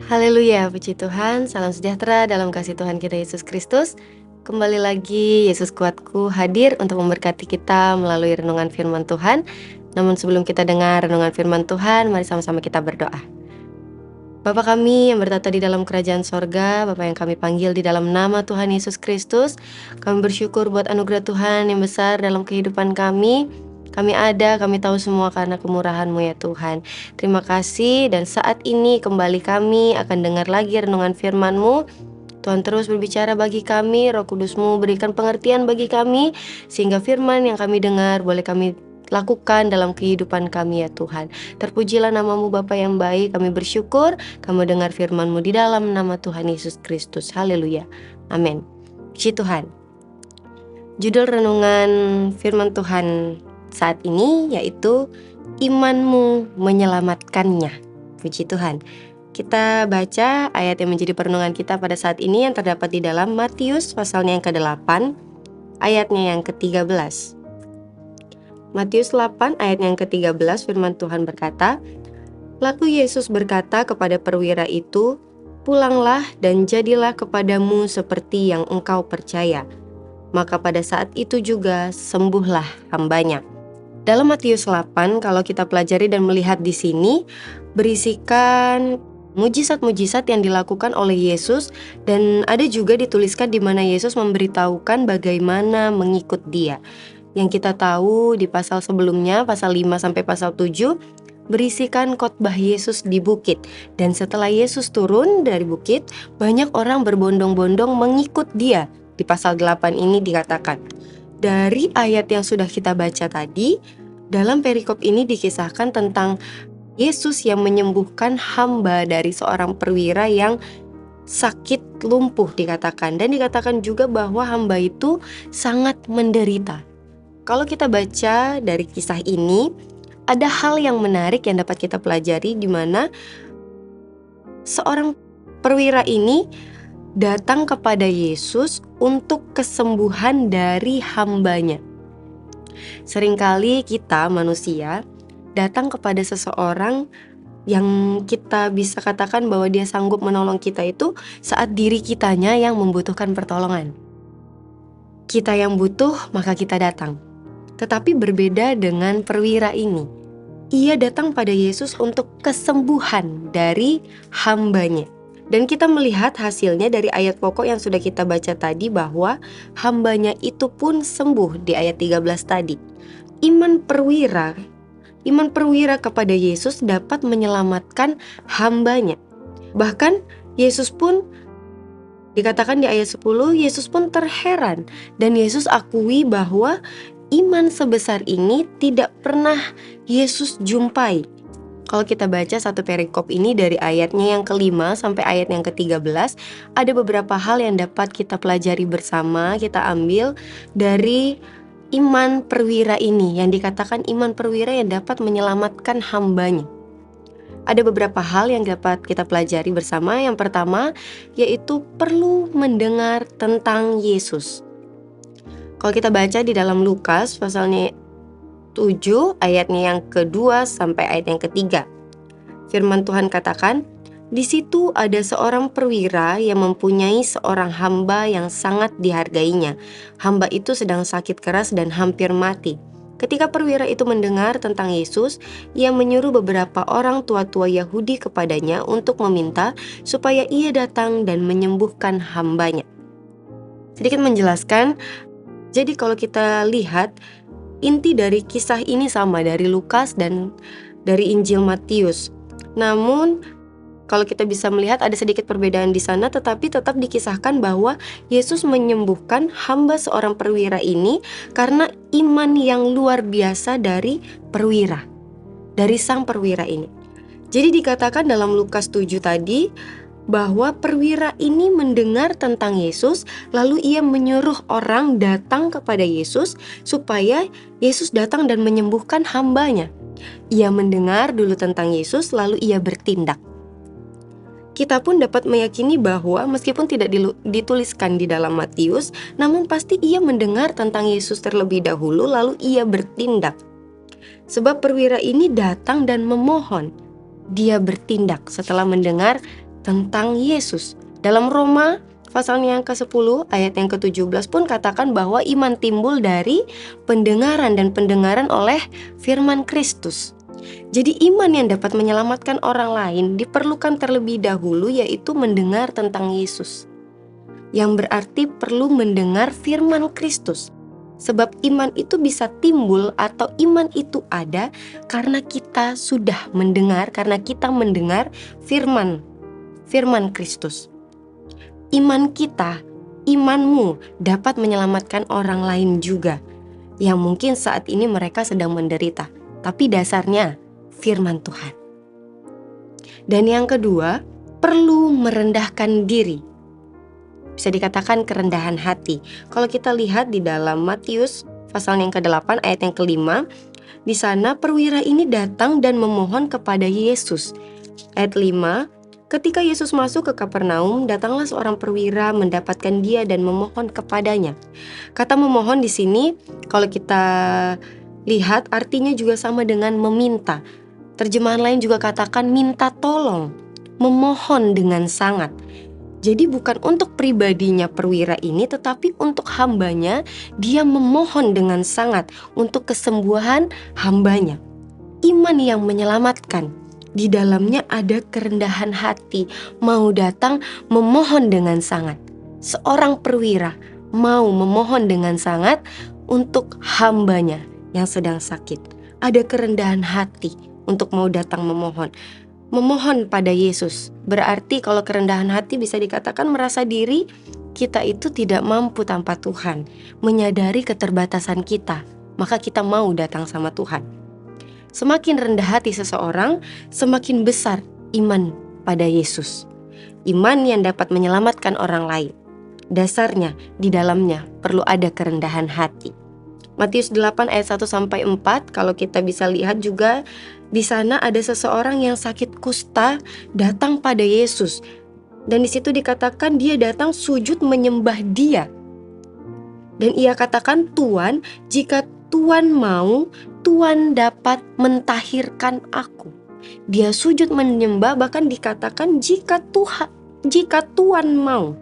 Haleluya, puji Tuhan, salam sejahtera dalam kasih Tuhan kita Yesus Kristus. Kembali lagi Yesus kuatku hadir untuk memberkati kita melalui renungan firman Tuhan. Namun sebelum kita dengar renungan firman Tuhan, mari sama-sama kita berdoa. Bapa kami yang bertata di dalam kerajaan sorga, Bapa yang kami panggil di dalam nama Tuhan Yesus Kristus, kami bersyukur buat anugerah Tuhan yang besar dalam kehidupan kami. Kami ada, kami tahu semua karena kemurahan-Mu ya Tuhan. Terima kasih, dan saat ini kembali kami akan dengar lagi renungan firman-Mu. Tuhan terus berbicara bagi kami, Roh Kudus-Mu berikan pengertian bagi kami, sehingga firman yang kami dengar boleh kami lakukan dalam kehidupan kami ya Tuhan. Terpujilah nama-Mu Bapa yang baik, kami bersyukur kami dengar firman-Mu di dalam nama Tuhan Yesus Kristus. Haleluya, amin. Puji Tuhan. Judul renungan firman Tuhan saat ini yaitu imanmu menyelamatkannya. Puji Tuhan. Kita baca ayat yang menjadi perenungan kita pada saat ini yang terdapat di dalam Matius pasalnya yang ke-8, ayatnya yang ke-13. Matius 8 ayat yang ke-13, firman Tuhan berkata, "Lalu Yesus berkata kepada perwira itu, 'Pulanglah dan jadilah kepadamu seperti yang engkau percaya.' Maka pada saat itu juga sembuhlah hambanya." Dalam Matius 8, kalau kita pelajari dan melihat di sini, berisikan mujizat-mujizat yang dilakukan oleh Yesus, dan ada juga dituliskan di mana Yesus memberitahukan bagaimana mengikut Dia. Yang kita tahu di pasal sebelumnya, pasal 5 sampai pasal 7, berisikan khotbah Yesus di bukit. Dan setelah Yesus turun dari bukit, banyak orang berbondong-bondong mengikut Dia. Di pasal 8 ini dikatakan, dari ayat yang sudah kita baca tadi, dalam perikop ini dikisahkan tentang Yesus yang menyembuhkan hamba dari seorang perwira yang sakit lumpuh dikatakan. Dan dikatakan juga bahwa hamba itu sangat menderita. Kalau kita baca dari kisah ini, ada hal yang menarik yang dapat kita pelajari, di mana seorang perwira ini datang kepada Yesus untuk kesembuhan dari hambanya. Seringkali kita manusia datang kepada seseorang yang kita bisa katakan bahwa dia sanggup menolong kita itu saat diri kitanya yang membutuhkan pertolongan. Kita yang butuh, maka kita datang. Tetapi berbeda dengan perwira ini. Ia datang pada Yesus untuk kesembuhan dari hambanya. Dan kita melihat hasilnya dari ayat pokok yang sudah kita baca tadi, bahwa hambanya itu pun sembuh di ayat 13 tadi. Iman perwira kepada Yesus dapat menyelamatkan hambanya. Bahkan Yesus pun dikatakan di ayat 10, Yesus pun terheran, dan Yesus akui bahwa iman sebesar ini tidak pernah Yesus jumpai. Kalau kita baca satu perikop ini dari ayatnya yang ke-5 sampai ayat yang ke-13, ada beberapa hal yang dapat kita pelajari bersama, kita ambil dari iman perwira ini, yang dikatakan iman perwira yang dapat menyelamatkan hambanya. Ada beberapa hal yang dapat kita pelajari bersama. Yang pertama, yaitu perlu mendengar tentang Yesus. Kalau kita baca di dalam Lukas pasalnya 7 ayatnya yang ke-2 sampai ayat yang ke-3. Firman Tuhan katakan, "Di situ ada seorang perwira yang mempunyai seorang hamba yang sangat dihargainya. Hamba itu sedang sakit keras dan hampir mati. Ketika perwira itu mendengar tentang Yesus, ia menyuruh beberapa orang tua-tua Yahudi kepadanya untuk meminta supaya ia datang dan menyembuhkan hambanya." Sedikit menjelaskan, jadi kalau kita lihat, inti dari kisah ini sama dari Lukas dan dari Injil Matius. Namun kalau kita bisa melihat ada sedikit perbedaan di sana, tetapi tetap dikisahkan bahwa Yesus menyembuhkan hamba seorang perwira ini karena iman yang luar biasa dari perwira, dari sang perwira ini. Jadi dikatakan dalam Lukas 7 tadi bahwa perwira ini mendengar tentang Yesus, lalu ia menyuruh orang datang kepada Yesus supaya Yesus datang dan menyembuhkan hambanya. Ia mendengar dulu tentang Yesus, lalu ia bertindak. Kita pun dapat meyakini bahwa meskipun tidak dituliskan di dalam Matius, namun pasti ia mendengar tentang Yesus terlebih dahulu, lalu ia bertindak. Sebab perwira ini datang dan memohon. Dia bertindak setelah mendengar tentang Yesus. Dalam Roma pasalnya yang ke-10 ayat yang ke-17 pun katakan bahwa iman timbul dari pendengaran dan pendengaran oleh firman Kristus. Jadi iman yang dapat menyelamatkan orang lain diperlukan terlebih dahulu, yaitu mendengar tentang Yesus. Yang berarti perlu mendengar firman Kristus. Sebab iman itu bisa timbul atau iman itu ada karena kita sudah mendengar, karena kita mendengar firman Kristus. Iman kita, imanmu dapat menyelamatkan orang lain juga yang mungkin saat ini mereka sedang menderita, tapi dasarnya firman Tuhan. Dan yang kedua, perlu merendahkan diri. Bisa dikatakan kerendahan hati. Kalau kita lihat di dalam Matius pasal yang ke-8 ayat yang ke-5, di sana perwira ini datang dan memohon kepada Yesus. Ayat 5, ketika Yesus masuk ke Kapernaum, datanglah seorang perwira mendapatkan dia dan memohon kepadanya. Kata memohon di sini kalau kita lihat artinya juga sama dengan meminta. Terjemahan lain juga katakan minta tolong, memohon dengan sangat. Jadi bukan untuk pribadinya perwira ini, tetapi untuk hambanya, dia memohon dengan sangat untuk kesembuhan hambanya. Iman yang menyelamatkan, di dalamnya ada kerendahan hati, mau datang memohon dengan sangat. Seorang perwira mau memohon dengan sangat untuk hambanya yang sedang sakit. Ada kerendahan hati untuk mau datang memohon. Memohon pada Yesus berarti kalau kerendahan hati bisa dikatakan merasa diri kita itu tidak mampu tanpa Tuhan, menyadari keterbatasan kita, maka kita mau datang sama Tuhan. Semakin rendah hati seseorang, semakin besar iman pada Yesus. Iman yang dapat menyelamatkan orang lain. Dasarnya di dalamnya perlu ada kerendahan hati. Matius 8 ayat 1-4, kalau kita bisa lihat juga di sana ada seseorang yang sakit kusta datang pada Yesus. Dan di situ dikatakan dia datang sujud menyembah dia. Dan ia katakan, "Tuan, jika Tuan mau, Tuan dapat mentahirkan aku." Dia sujud menyembah, bahkan dikatakan jika Tuan mau,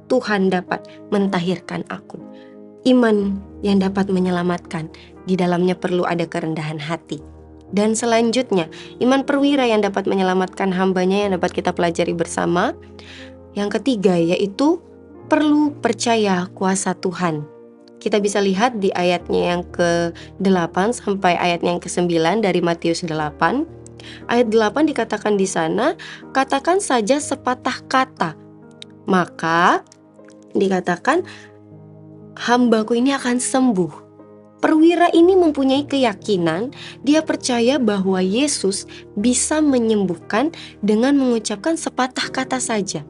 Tuhan dapat mentahirkan aku. Iman yang dapat menyelamatkan, di dalamnya perlu ada kerendahan hati. Dan selanjutnya, iman perwira yang dapat menyelamatkan hambanya yang dapat kita pelajari bersama. Yang ketiga yaitu perlu percaya kuasa Tuhan. Kita bisa lihat di ayatnya yang ke-8 sampai ayatnya yang ke-9 dari Matius 8. Ayat 8 dikatakan di sana, katakan saja sepatah kata, maka dikatakan hambaku ini akan sembuh. Perwira ini mempunyai keyakinan, dia percaya bahwa Yesus bisa menyembuhkan dengan mengucapkan sepatah kata saja.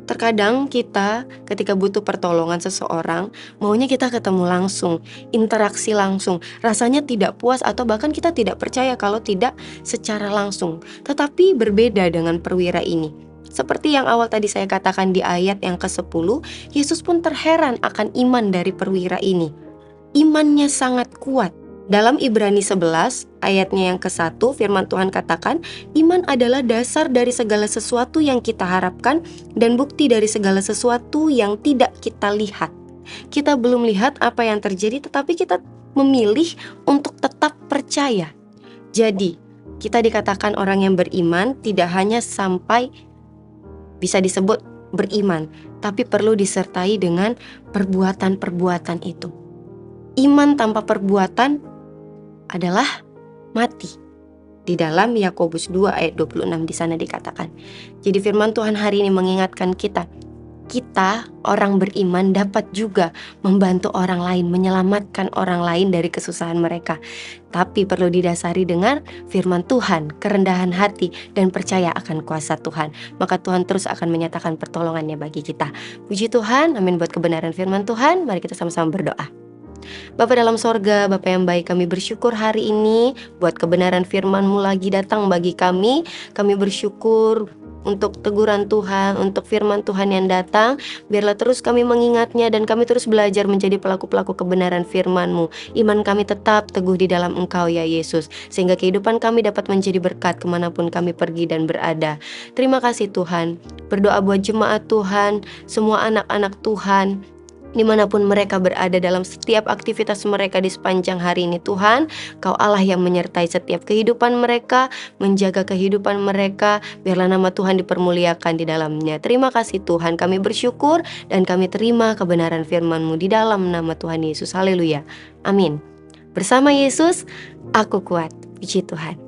Terkadang kita ketika butuh pertolongan seseorang, maunya kita ketemu langsung, interaksi langsung. Rasanya tidak puas atau bahkan kita tidak percaya kalau tidak secara langsung. Tetapi berbeda dengan perwira ini. Seperti yang awal tadi saya katakan di ayat yang ke-10, Yesus pun terheran akan iman dari perwira ini. Imannya sangat kuat. Dalam Ibrani 11 ayatnya yang ke-1, firman Tuhan katakan, iman adalah dasar dari segala sesuatu yang kita harapkan dan bukti dari segala sesuatu yang tidak kita lihat. Kita belum lihat apa yang terjadi, tetapi kita memilih untuk tetap percaya. Jadi, kita dikatakan orang yang beriman tidak hanya sampai bisa disebut beriman, tapi perlu disertai dengan perbuatan-perbuatan itu. Iman tanpa perbuatan adalah mati. Di dalam Yakobus 2 ayat 26 di sana dikatakan. Jadi firman Tuhan hari ini mengingatkan kita orang beriman dapat juga membantu orang lain, menyelamatkan orang lain dari kesusahan mereka. Tapi perlu didasari dengan firman Tuhan, kerendahan hati, dan percaya akan kuasa Tuhan. Maka Tuhan terus akan menyatakan pertolongannya bagi kita. Puji Tuhan, amin buat kebenaran firman Tuhan. Mari kita sama-sama berdoa. Bapa dalam sorga, Bapa yang baik, kami bersyukur hari ini buat kebenaran firman-Mu lagi datang bagi kami. Kami bersyukur untuk teguran Tuhan, untuk firman Tuhan yang datang. Biarlah terus kami mengingatnya dan kami terus belajar menjadi pelaku-pelaku kebenaran firman-Mu. Iman kami tetap teguh di dalam Engkau ya Yesus, sehingga kehidupan kami dapat menjadi berkat kemanapun kami pergi dan berada. Terima kasih Tuhan. Berdoa buat jemaat Tuhan, semua anak-anak Tuhan, dimanapun mereka berada dalam setiap aktivitas mereka di sepanjang hari ini Tuhan, Kau Allah yang menyertai setiap kehidupan mereka, menjaga kehidupan mereka. Biarlah nama Tuhan dipermuliakan di dalamnya. Terima kasih Tuhan, kami bersyukur dan kami terima kebenaran firman-Mu di dalam nama Tuhan Yesus. Haleluya, amin. Bersama Yesus, aku kuat. Puji Tuhan.